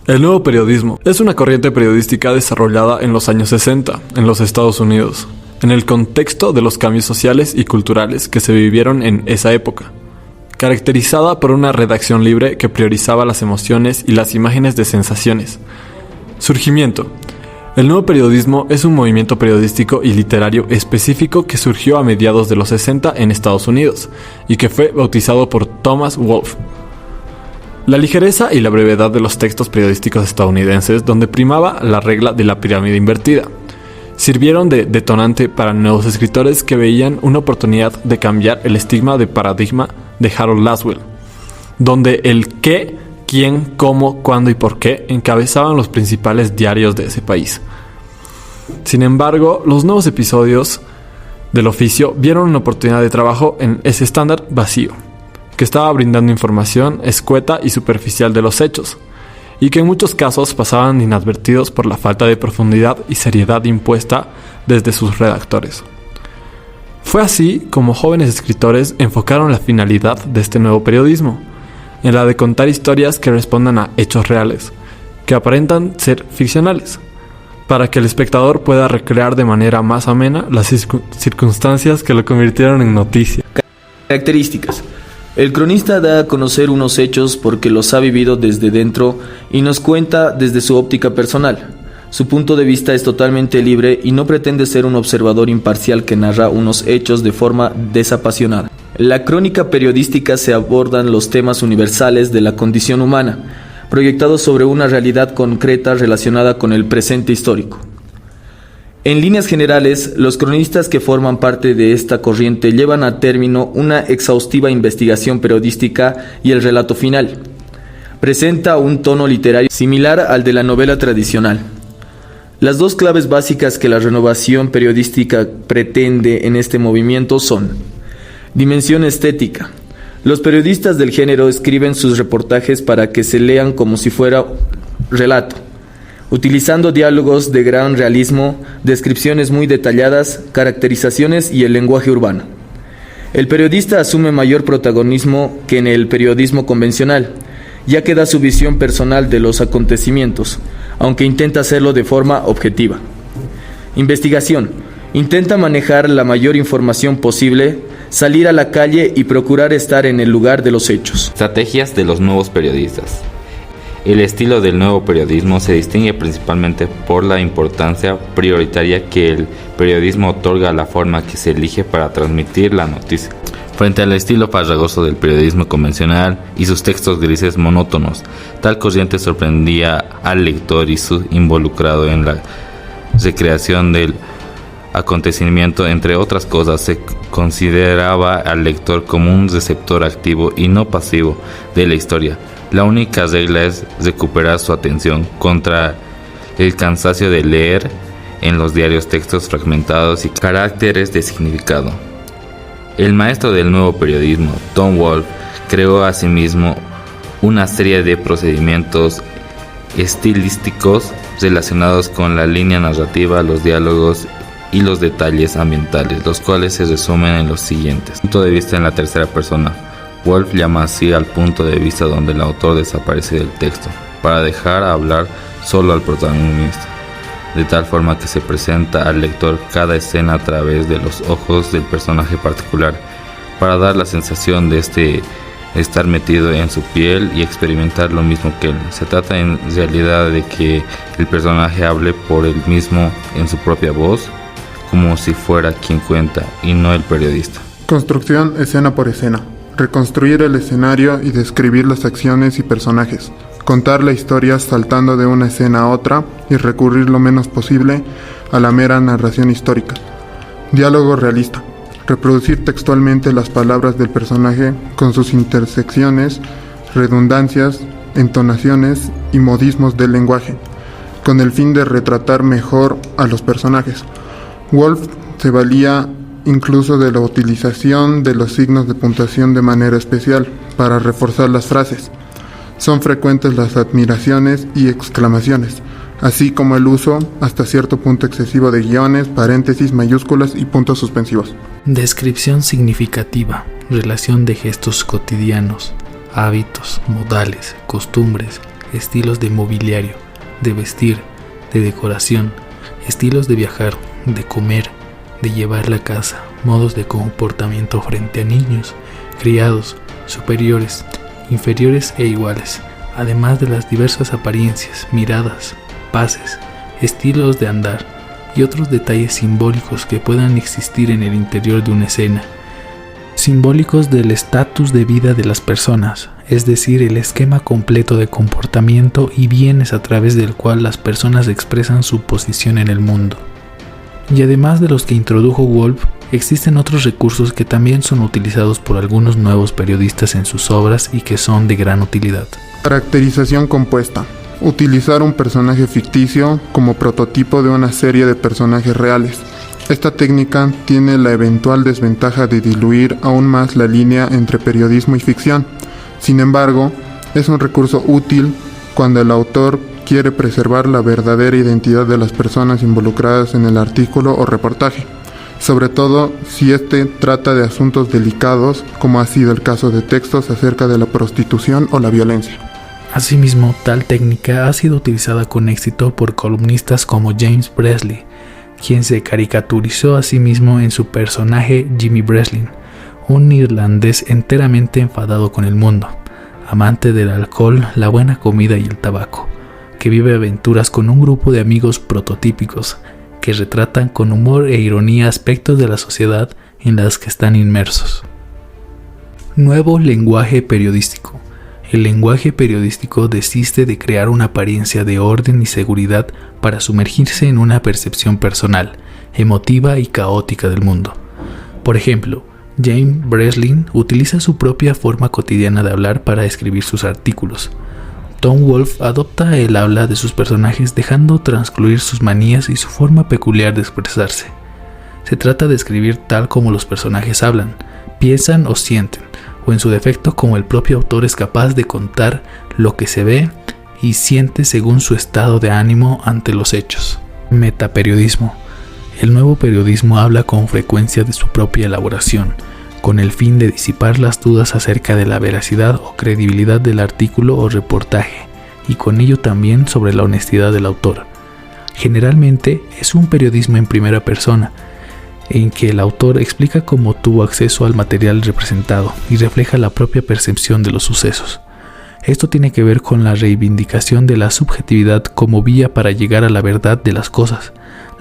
El nuevo periodismo es una corriente periodística desarrollada en los años 60 en los Estados Unidos, en el contexto de los cambios sociales y culturales que se vivieron en esa época, caracterizada por una redacción libre que priorizaba las emociones y las imágenes de sensaciones. Surgimiento. El nuevo periodismo es un movimiento periodístico y literario específico que surgió a mediados de los 60 en Estados Unidos y que fue bautizado por Thomas Wolfe. La ligereza y la brevedad de los textos periodísticos estadounidenses, donde primaba la regla de la pirámide invertida, sirvieron de detonante para nuevos escritores que veían una oportunidad de cambiar el estigma de paradigma de Harold Laswell, donde el qué, quién, cómo, cuándo y por qué encabezaban los principales diarios de ese país. Sin embargo, los nuevos episodios del oficio vieron una oportunidad de trabajo en ese estándar vacío, que estaba brindando información escueta y superficial de los hechos, y que en muchos casos pasaban inadvertidos por la falta de profundidad y seriedad impuesta desde sus redactores. Fue así como jóvenes escritores enfocaron la finalidad de este nuevo periodismo, en la de contar historias que respondan a hechos reales, que aparentan ser ficcionales, para que el espectador pueda recrear de manera más amena las circunstancias que lo convirtieron en noticia. Características. El cronista da a conocer unos hechos porque los ha vivido desde dentro y nos cuenta desde su óptica personal. Su punto de vista es totalmente libre y no pretende ser un observador imparcial que narra unos hechos de forma desapasionada. En la crónica periodística se abordan los temas universales de la condición humana, proyectados sobre una realidad concreta relacionada con el presente histórico. En líneas generales, los cronistas que forman parte de esta corriente llevan a término una exhaustiva investigación periodística y el relato final presenta un tono literario similar al de la novela tradicional. Las dos claves básicas que la renovación periodística pretende en este movimiento son: dimensión estética. Los periodistas del género escriben sus reportajes para que se lean como si fuera relato, utilizando diálogos de gran realismo, descripciones muy detalladas, caracterizaciones y el lenguaje urbano. El periodista asume mayor protagonismo que en el periodismo convencional, ya que da su visión personal de los acontecimientos, aunque intenta hacerlo de forma objetiva. Investigación. Intenta manejar la mayor información posible, salir a la calle y procurar estar en el lugar de los hechos. Estrategias de los nuevos periodistas. El estilo del nuevo periodismo se distingue principalmente por la importancia prioritaria que el periodismo otorga a la forma que se elige para transmitir la noticia. Frente al estilo farragoso del periodismo convencional y sus textos grises monótonos, tal corriente sorprendía al lector y su involucrado en la recreación del acontecimiento. Entre otras cosas, se consideraba al lector como un receptor activo y no pasivo de la historia. La única regla es recuperar su atención contra el cansancio de leer en los diarios textos fragmentados y caracteres de significado. El maestro del nuevo periodismo, Tom Wolfe, creó asimismo una serie de procedimientos estilísticos relacionados con la línea narrativa, los diálogos y los detalles ambientales, los cuales se resumen en los siguientes. Punto de vista en la tercera persona. Wolfe llama así al punto de vista donde el autor desaparece del texto, para dejar hablar solo al protagonista, de tal forma que se presenta al lector cada escena a través de los ojos del personaje particular, para dar la sensación de estar metido en su piel y experimentar lo mismo que él. Se trata en realidad de que el personaje hable por él mismo en su propia voz, como si fuera quien cuenta y no el periodista. Construcción escena por escena. Reconstruir el escenario y describir las acciones y personajes. Contar la historia saltando de una escena a otra y recurrir lo menos posible a la mera narración histórica. Diálogo realista. Reproducir textualmente las palabras del personaje con sus intersecciones, redundancias, entonaciones y modismos del lenguaje, con el fin de retratar mejor a los personajes. Wolfe se valía incluso de la utilización de los signos de puntuación de manera especial para reforzar las frases. Son frecuentes las admiraciones y exclamaciones, así como el uso hasta cierto punto excesivo de guiones, paréntesis, mayúsculas y puntos suspensivos. Descripción significativa, relación de gestos cotidianos, hábitos, modales, costumbres, estilos de mobiliario, de vestir, de decoración, estilos de viajar, de comer, de llevar la casa, modos de comportamiento frente a niños, criados, superiores, inferiores e iguales, además de las diversas apariencias, miradas, pases, estilos de andar y otros detalles simbólicos que puedan existir en el interior de una escena, simbólicos del estatus de vida de las personas, es decir, el esquema completo de comportamiento y bienes a través del cual las personas expresan su posición en el mundo. Y además de los que introdujo Woolf, existen otros recursos que también son utilizados por algunos nuevos periodistas en sus obras y que son de gran utilidad. Caracterización compuesta. Utilizar un personaje ficticio como prototipo de una serie de personajes reales. Esta técnica tiene la eventual desventaja de diluir aún más la línea entre periodismo y ficción. Sin embargo, es un recurso útil cuando el autor quiere preservar la verdadera identidad de las personas involucradas en el artículo o reportaje, sobre todo si este trata de asuntos delicados, como ha sido el caso de textos acerca de la prostitución o la violencia. Asimismo, tal técnica ha sido utilizada con éxito por columnistas como James Breslin, quien se caricaturizó a sí mismo en su personaje Jimmy Breslin, un irlandés enteramente enfadado con el mundo, amante del alcohol, la buena comida y el tabaco, que vive aventuras con un grupo de amigos prototípicos que retratan con humor e ironía aspectos de la sociedad en las que están inmersos. Nuevo lenguaje periodístico. El lenguaje periodístico desiste de crear una apariencia de orden y seguridad para sumergirse en una percepción personal, emotiva y caótica del mundo. Por ejemplo, James Breslin utiliza su propia forma cotidiana de hablar para escribir sus artículos. Tom Wolfe adopta el habla de sus personajes dejando transcluir sus manías y su forma peculiar de expresarse. Se trata de escribir tal como los personajes hablan, piensan o sienten, o en su defecto como el propio autor es capaz de contar lo que se ve y siente según su estado de ánimo ante los hechos. Metaperiodismo. El nuevo periodismo habla con frecuencia de su propia elaboración, con el fin de disipar las dudas acerca de la veracidad o credibilidad del artículo o reportaje, y con ello también sobre la honestidad del autor. Generalmente es un periodismo en primera persona, en que el autor explica cómo tuvo acceso al material representado y refleja la propia percepción de los sucesos. Esto tiene que ver con la reivindicación de la subjetividad como vía para llegar a la verdad de las cosas,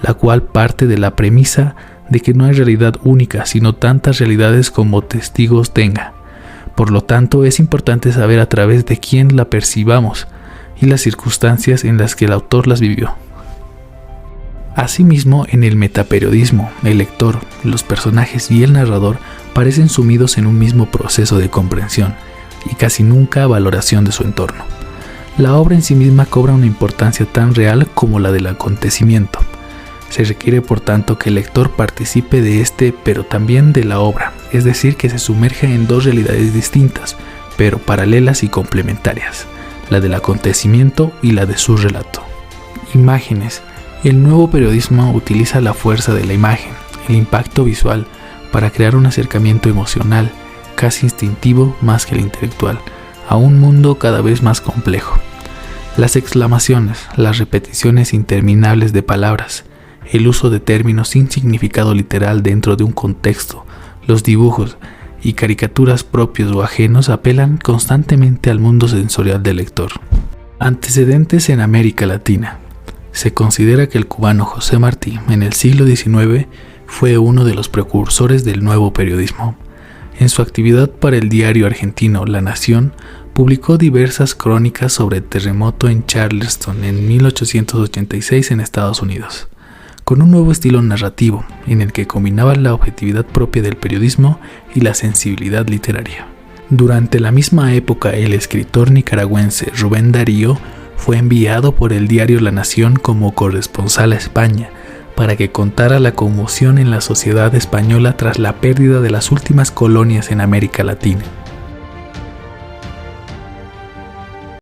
la cual parte de la premisa de que no hay realidad única, sino tantas realidades como testigos tenga. Por lo tanto, es importante saber a través de quién la percibamos y las circunstancias en las que el autor las vivió. Asimismo, en el metaperiodismo, el lector, los personajes y el narrador parecen sumidos en un mismo proceso de comprensión y casi nunca valoración de su entorno. La obra en sí misma cobra una importancia tan real como la del acontecimiento. Se requiere por tanto que el lector participe de este, pero también de la obra, es decir, que se sumerja en dos realidades distintas, pero paralelas y complementarias, la del acontecimiento y la de su relato. Imágenes. El nuevo periodismo utiliza la fuerza de la imagen, el impacto visual, para crear un acercamiento emocional, casi instintivo más que el intelectual, a un mundo cada vez más complejo. Las exclamaciones, las repeticiones interminables de palabras, el uso de términos sin significado literal dentro de un contexto, los dibujos y caricaturas propios o ajenos apelan constantemente al mundo sensorial del lector. Antecedentes en América Latina. Se considera que el cubano José Martí, en el siglo XIX, fue uno de los precursores del nuevo periodismo. En su actividad para el diario argentino La Nación, publicó diversas crónicas sobre el terremoto en Charleston en 1886 en Estados Unidos, con un nuevo estilo narrativo en el que combinaba la objetividad propia del periodismo y la sensibilidad literaria. Durante la misma época, el escritor nicaragüense Rubén Darío fue enviado por el diario La Nación como corresponsal a España para que contara la conmoción en la sociedad española tras la pérdida de las últimas colonias en América Latina.